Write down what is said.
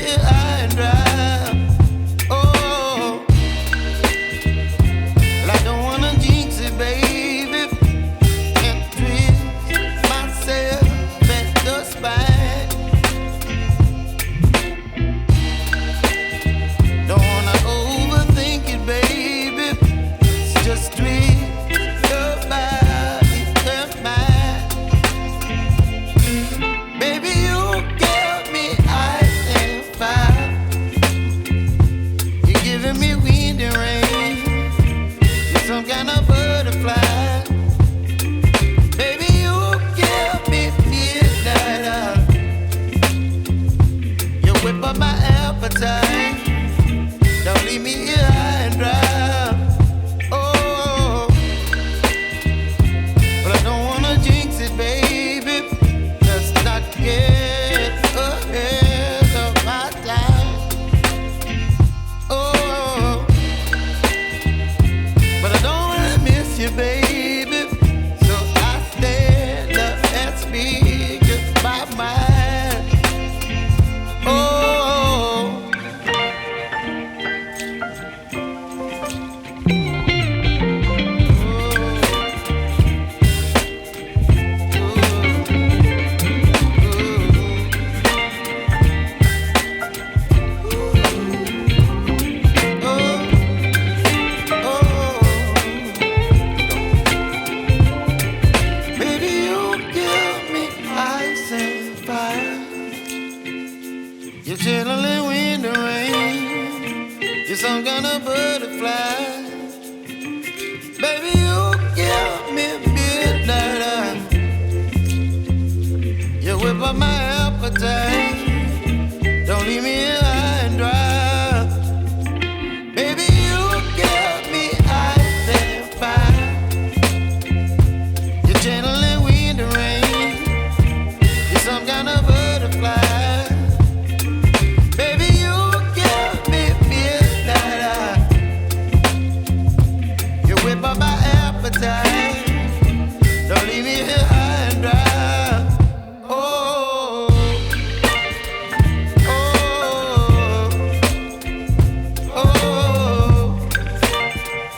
here high and dry. Oh, well, I don't wanna jinx it, baby, and twist myself at the spine. Don't wanna overthink it, baby. It's just twist your body and mine. Baby, you give me ice and fire. You're giving me wind and rain. You're some kind of butterfly. Baby, you give me midnight. You whip up my appetite. Don't leave me here high and dry. Oh, but I don't wanna jinx it, baby. Let's not get ahead of my time. Oh, but I don't wanna miss you, baby. So I stand up and speak my mind. Oh. You're chilling wind and rain. You're some kind of butterfly. Baby, you give me midnight. You whip up my appetite.